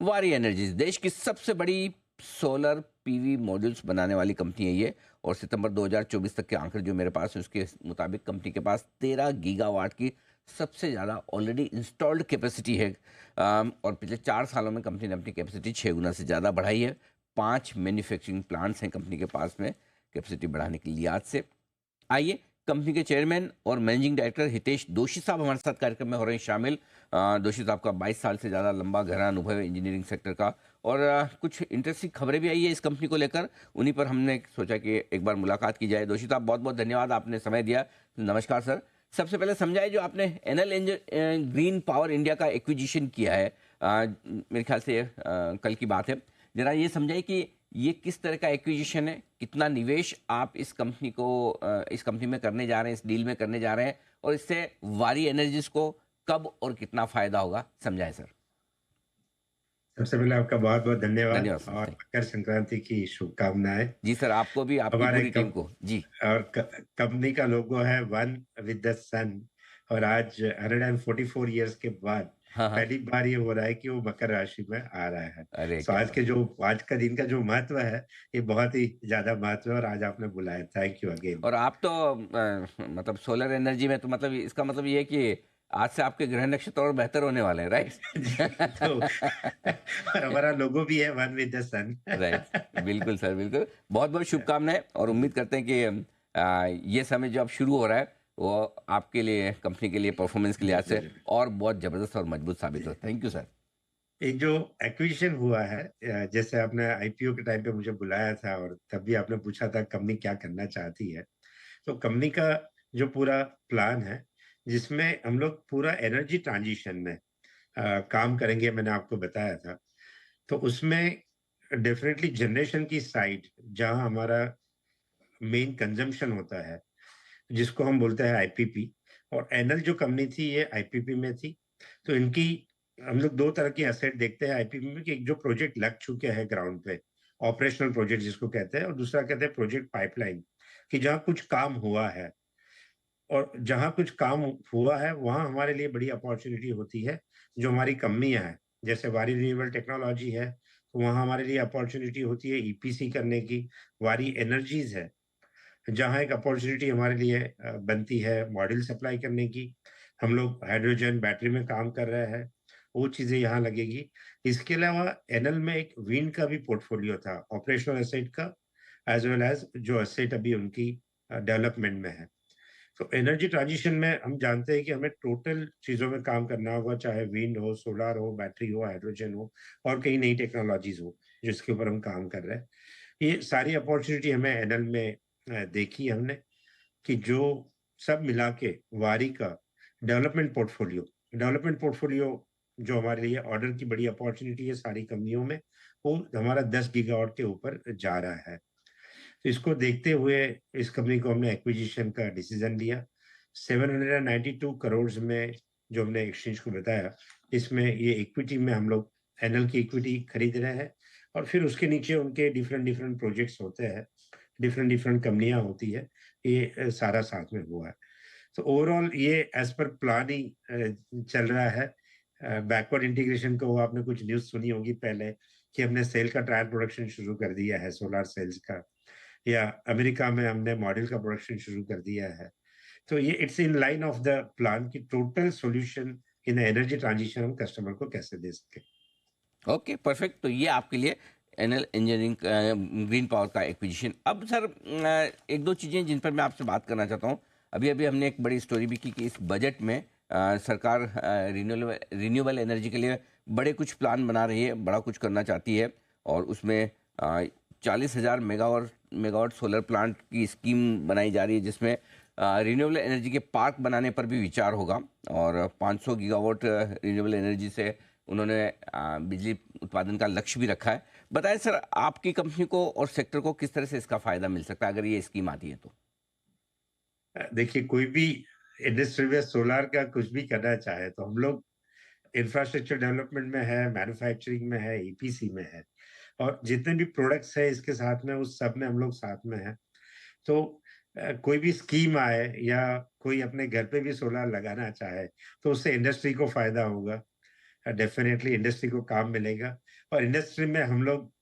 वारी एनर्जीज देश की सबसे बड़ी सोलर पीवी मॉड्यूल्स बनाने वाली कंपनी है ये। और सितंबर 2024 तक के आंकड़े जो मेरे पास है उसके मुताबिक कंपनी के पास 13 गीगावाट की सबसे ज़्यादा ऑलरेडी इंस्टॉल्ड कैपेसिटी है। और पिछले 4 सालों में कंपनी ने अपनी कैपेसिटी 6 गुना से ज़्यादा बढ़ाई है। 5 मैन्युफैक्चरिंग प्लांट्स हैं कंपनी के पास में कैपेसिटी बढ़ाने की लिहाज से। आइए, कंपनी के चेयरमैन और मैनेजिंग डायरेक्टर हितेश दोशी साहब हमारे साथ कार्यक्रम में हो रहे हैं शामिल। दोशी साहब का 22 साल से ज़्यादा लंबा गहरा अनुभव है इंजीनियरिंग सेक्टर का। और कुछ इंटरेस्टिंग खबरें भी आई है इस कंपनी को लेकर, उन्हीं पर हमने सोचा कि एक बार मुलाकात की जाए। दोशी साहब, बहुत बहुत धन्यवाद, आपने समय दिया। नमस्कार सर। सबसे पहले समझाइए, जो आपने एनएल ग्रीन पावर इंडिया का एक्विजिशन किया है, मेरे ख्याल से कल की बात है, जरा ये समझाइए कि ये किस तरह का एक्विजिशन है, कितना निवेश आप इस कंपनी में करने जा रहे हैं, इस डील में करने जा रहे हैं, और इससे वारी एनर्जीज को कब और कितना फायदा होगा, समझाएं सर। सबसे पहले आपका बहुत बहुत धन्यवाद धन्यवाद सर। और थैंक मकर संक्रांति की शुभकामनाएं। जी सर, आपको भी, आपकी हमारे पूरी टीम कम को जी। और कंपनी का लोगो है वन विद द सन। और आज 144 इयर्स के बाद हाँ हाँ। पहली बार ये हो रहा है कि वो मकर राशि में आ रहा है। अरे सो क्या बात। आज का दिन का जो महत्व है, ये बहुत ही ज्यादा महत्व है और आज आपने बुलाया, थैंक यू अगेन। और आप तो मतलब सोलर एनर्जी में, तो मतलब इसका मतलब ये है कि आज से आपके ग्रह नक्षत्र और बेहतर होने वाले हैं, जी, तो राइट? और हमारा लोगो भी है one with the sun. Right. बिल्कुल सर, बिल्कुल। बहुत बहुत शुभकामनाएं, और उम्मीद करते हैं कि ये समय जो अब शुरू हो रहा है वो आपके लिए, कंपनी के लिए, परफॉर्मेंस के लिहाज से और बहुत ज़बरदस्त और मजबूत साबित हो। Thank you sir. एक जो एक्विजिशन हुआ है, जैसे आपने आईपीओ के टाइम पे मुझे बुलाया था और तब भी आपने पूछा था कंपनी क्या करना चाहती है। तो कंपनी का जो पूरा प्लान है, जिसमें हम लोग पूरा एनर्जी ट्रांजिशन में काम करेंगे, मैंने आपको बताया था। तो उसमें डेफिनेटली जनरेशन की साइड, जहां हमारा मेन कंजम्पशन होता है, जिसको हम बोलते हैं आईपीपी। और एनएल जो कंपनी थी ये आईपीपी में थी। तो इनकी हम लोग दो तरह की एसेट देखते हैं आईपीपी में, कि एक जो प्रोजेक्ट लग चुके हैं ग्राउंड पे, ऑपरेशनल प्रोजेक्ट जिसको कहते हैं, और दूसरा कहते हैं प्रोजेक्ट पाइपलाइन, कि जहाँ कुछ काम हुआ है। और जहाँ कुछ काम हुआ है वहाँ हमारे लिए बड़ी अपॉर्चुनिटी होती है। जो हमारी कंपनियां हैं, जैसे वारी रिन्यूएबल टेक्नोलॉजी है, तो वहाँ हमारे लिए अपॉर्चुनिटी होती है ईपीसी करने की। वारी एनर्जीज है, जहाँ एक अपॉर्चुनिटी हमारे लिए बनती है मॉड्यूल सप्लाई करने की। हम लोग हाइड्रोजन बैटरी में काम कर रहे हैं, वो चीजें यहाँ लगेगी। इसके अलावा एनएल में एक विंड का भी पोर्टफोलियो था, ऑपरेशनल एसेट का, एज वेल एज जो एसेट अभी उनकी डेवलपमेंट में है। तो एनर्जी ट्रांजिशन में हम जानते हैं कि हमें टोटल चीजों में काम करना होगा, चाहे विंड हो, सोलर हो, बैटरी हो, हाइड्रोजन हो, और कई नई टेक्नोलॉजीज हो जिसके ऊपर हम काम कर रहे हैं। ये सारी अपॉर्चुनिटी हमें एनएल में देखी हमने, कि जो सब मिला के वारी का डेवलपमेंट पोर्टफोलियो जो हमारे लिए ऑर्डर की बड़ी अपॉर्चुनिटी है सारी कंपनियों में, वो हमारा 10 गीगावाट के ऊपर जा रहा है। तो इसको देखते हुए इस कंपनी को हमने एक्विजिशन का डिसीजन लिया। 792 करोड़ में, जो हमने एक्सचेंज को बताया, इसमें ये इक्विटी में हम लोग एनएल की इक्विटी खरीद रहे हैं। और फिर उसके नीचे उनके डिफरेंट डिफरेंट प्रोजेक्ट्स होते हैं, डिफरेंट डिफरेंट कंपनियां होती है। ये सारा साथ में हुआ है। तो ओवरऑल ये एज पर प्लान ही चल रहा है। बैकवर्ड इंटीग्रेशन को आपने कुछ न्यूज़ सुनी होगी पहले, कि हमने सेल का ट्रायल प्रोडक्शन शुरू कर दिया है, सोलर सेल्स का। या अमेरिका में हमने मॉडल का प्रोडक्शन शुरू कर दिया है। तो ये it's in line of the plan की total solution in energy transition हम कस्टमर को कैसे दे सके। Okay, perfect. तो ये आपके लिए एनएल इंजीनियरिंग ग्रीन पावर का एक्विजिशन। अब सर, एक दो चीज़ें जिन पर मैं आपसे बात करना चाहता हूँ। अभी अभी हमने एक बड़ी स्टोरी भी की कि इस बजट में सरकार रिन्यूएबल एनर्जी के लिए बड़े कुछ प्लान बना रही है, बड़ा कुछ करना चाहती है। और उसमें 40,000 मेगावाट सोलर प्लांट की स्कीम बनाई जा रही है, जिसमें रिन्यूएबल एनर्जी के पार्क बनाने पर भी विचार होगा। और 500 गीगावाट रिन्यूएबल एनर्जी से उन्होंने बिजली उत्पादन का लक्ष्य भी रखा है। बताएं सर, आपकी कंपनी को और सेक्टर को किस तरह से इसका फायदा मिल सकता है अगर ये स्कीम आती है तो? देखिए, कोई भी इंडस्ट्री में सोलर का कुछ भी करना चाहे तो हम लोग इंफ्रास्ट्रक्चर डेवलपमेंट में है, मैन्युफैक्चरिंग में है, ईपीसी में है, और जितने भी प्रोडक्ट्स है इसके साथ में, उस सब में हम लोग साथ में हैं। तो कोई भी स्कीम आए या कोई अपने घर पे भी सोलर लगाना चाहे, तो उससे इंडस्ट्री को फायदा होगा। डेफ़िनेटली इंडस्ट्री को काम मिलेगा और इंडस्ट्री में हम लोग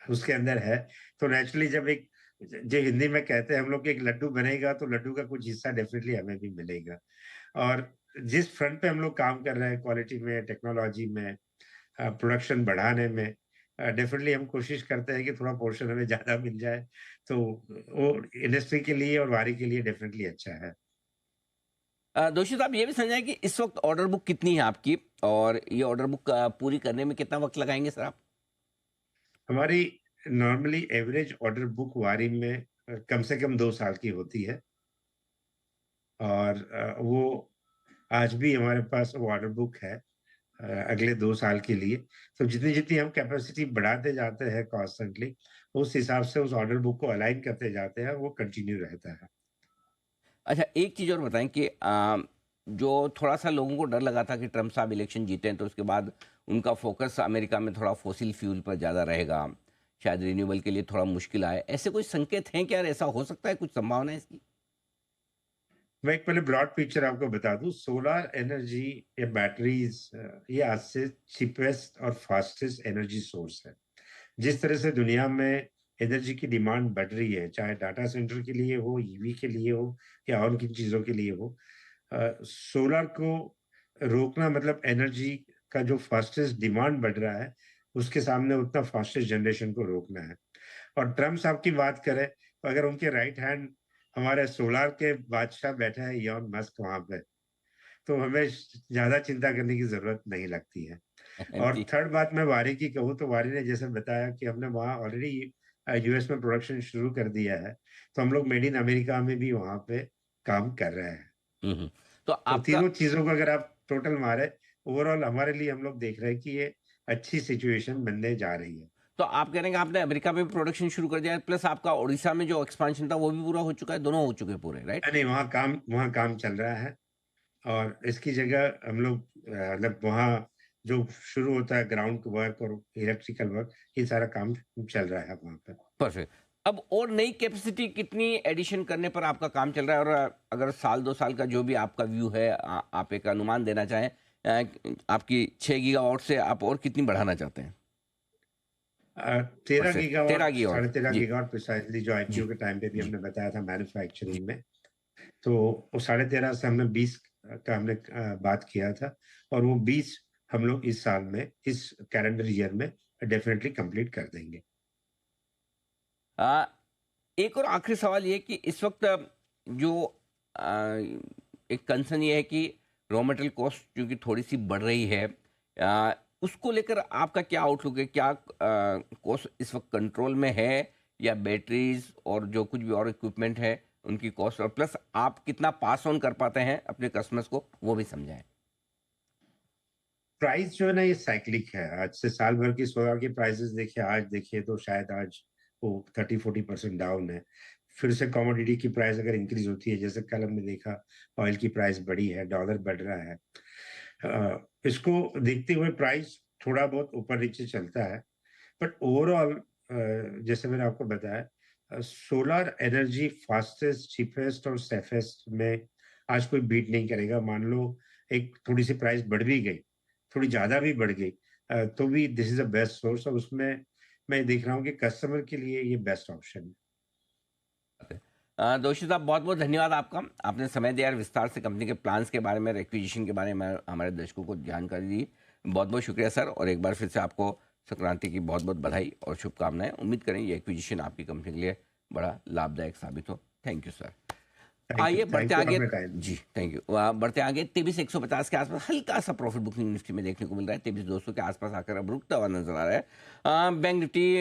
उसके अंदर है, तो नेचुरली जब एक जो हिंदी में कहते हैं हम लोग कि एक लड्डू बनेगा, तो लड्डू का कुछ हिस्सा डेफ़िनेटली हमें भी मिलेगा। और जिस फ्रंट पे हम लोग काम कर रहे हैं क्वालिटी में, टेक्नोलॉजी में, प्रोडक्शन बढ़ाने में, डेफ़िनेटली हम कोशिश करते हैं कि थोड़ा पोर्शन हमें ज़्यादा मिल जाए, तो वो इंडस्ट्री के लिए और वारी के लिए डेफ़िनेटली अच्छा है। दोषी साहब ये भी समझाएं कि इस वक्त ऑर्डर बुक कितनी है आपकी और ये ऑर्डर बुक पूरी करने में कितना वक्त लगाएंगे सर आप? हमारी नॉर्मली एवरेज ऑर्डर बुक वारी में कम से कम 2 साल की होती है और वो आज भी हमारे पास वो ऑर्डर बुक है अगले 2 साल के लिए। तो जितनी-जितनी हम कैपेसिटी बढ़ाते जाते हैं कॉन्स्टेंटली, उस हिसाब से उस ऑर्डर बुक को अलाइन करते जाते हैं, वो कंटिन्यू रहता है। अच्छा, एक चीज़ और बताएं कि जो थोड़ा-सा लोगों को डर लगा था कि ट्रम्प साहब इलेक्शन जीते हैं, तो उसके बाद उनका फ़ोकस अमेरिका में थोड़ा फ़ॉसिल फ्यूल पर ज़्यादा रहेगा, शायद रिन्यूएबल के लिए थोड़ा मुश्किल आए। ऐसे कोई संकेत हैं क्या? यार ऐसा हो सकता है, कुछ संभावना है इसकी? मैं एक पहले ब्रॉड पिक्चर आपको बता दूँ, सोलर एनर्जी या बैटरीज़ ये आज से चीपेस्ट और फास्टेस्ट एनर्जी सोर्स है। जिस तरह से दुनिया में एनर्जी की डिमांड बढ़ रही है, चाहे डाटा सेंटर के लिए हो, ईवी के लिए हो या और किन चीज़ों के लिए हो, सोलर को रोकना मतलब एनर्जी का जो फास्टेस्ट डिमांड बढ़ रहा है, उसके सामने उतना फास्टेस्ट जनरेशन को रोकना है। और ट्रम्प साहब की बात करें, तो अगर उनके राइट हैंड हमारे सोलर के बादशाह बैठे हैं इलॉन मस्क वहाँ पे, तो हमें ज़्यादा चिंता करने की ज़रूरत नहीं लगती है। और जी। थर्ड बात मैं वारी की कहूँ तो वारी ने जैसे बताया कि हमने वहाँ ऑलरेडी यूएस में प्रोडक्शन शुरू कर दिया है, तो हम लोग मेड इन अमेरिका में भी वहाँ पे काम कर रहे हैं। हुँ, हुँ। तो तो आपका तीनों चीज़ों को अगर आप टोटल मारे, ओवरऑल हमारे लिए हम लोग देख रहे हैं कि ये अच्छी सिचुएशन बनने जा रही है। तो आप कह रहे हैं कि आपने अमेरिका में भी प्रोडक्शन शुरू कर दिया है, प्लस आपका ओडिशा में जो एक्सपांशन था, वो भी पूरा हो चुका है? दोनों हो चुके हैं पूरे, राइट? नहीं, वहाँ काम चल रहा है और इसकी जगह हम लोग मतलब वहाँ जो शुरू होता है ग्राउंड वर्क और इलेक्ट्रिकल वर्क, ये सारा काम चल रहा है वहाँ पे। परफेक्ट। अब और नई कैपेसिटी कितनी एडिशन करने पर आपका काम चल रहा है? और अगर साल 2 साल का जो भी आपका व्यू है, आप एक अनुमान देना चाहें, आपकी 6 गीगावाट से आप और कितनी बढ़ाना चाहते हैं? 13 परफेक्ट, 13 गीगावाट, गीगावाट। साढ़े 13 जी, गीगावाट प्रिसाइज़ली जो जी, आईपीओ के टाइम पे भी जी। हमने बताया था मैन्युफैक्चरिंग में, तो वो 13.5 से हमने 20 का हमने बात किया था और वो 20 हम लोग इस साल में, इस कैलेंडर ईयर में डेफ़िनिटली कंप्लीट कर देंगे। अ, एक और आखिरी सवाल ये कि इस वक़्त जो एक कंसर्न ये है कि रॉ मटेरियल कॉस्ट क्योंकि थोड़ी-सी बढ़ रही है, उसको लेकर आपका क्या आउटलुक है? क्या कॉस्ट इस वक़्त कंट्रोल में है या बैटरीज़ और जो कुछ भी और इक्विपमेंट है, उनकी कॉस्ट और प्लस आप कितना पास ऑन कर पाते हैं अपने कस्टमर्स को, वो भी समझाएँ? प्राइस जो है ना ये साइक्लिक है। आज से साल भर की सोया की प्राइसेज़ देखिए, आज देखिए तो शायद आज वो 30-40% डाउन है। फिर से कमोडिटी की प्राइस अगर इंक्रीज़ होती है, जैसे कल हमने देखा ऑयल की प्राइस बढ़ी है, डॉलर बढ़ रहा है। इसको देखते हुए प्राइस थोड़ा बहुत ऊपर-नीचे चलता है। बट ओवरऑल जैसे मैंने आपको बताया सोलर एनर्जी फास्टेस्ट, चीपेस्ट और सेफेस्ट में आज कोई बीट नहीं करेगा। मान लो एक थोड़ी-सी प्राइस बढ़ भी गई, थोड़ी ज़्यादा भी बढ़ गई तो भी this is the best source और उसमें मैं देख रहा हूँ कि कस्टमर के लिए ये बेस्ट ऑप्शन है। दोषी साहब बहुत-बहुत धन्यवाद आपका। आपने समय दिया और विस्तार से कंपनी के प्लान्स के बारे में, एक्विजिशन के बारे में हमारे दर्शकों को जानकारी दी। बहुत-बहुत शुक्रिया सर, और एक बार फिर से आपको संक्रांति की बहुत-बहुत बधाई और शुभकामनाएँ। उम्मीद करें ये एक्विजिशन आपकी कंपनी के लिए बड़ा लाभदायक साबित हो। Thank you sir. आइए बढ़ते थैंक यू आगे। आपने टाइम जी, थैंक यू। बढ़ते आगे 23,150 के आसपास हल्का-सा प्रॉफिट बुकिंग निफ्टी में देखने को मिल रहा है। 23,200 के आसपास आकर अब रुकता हुआ नज़र आ रहा है। Bank Nifty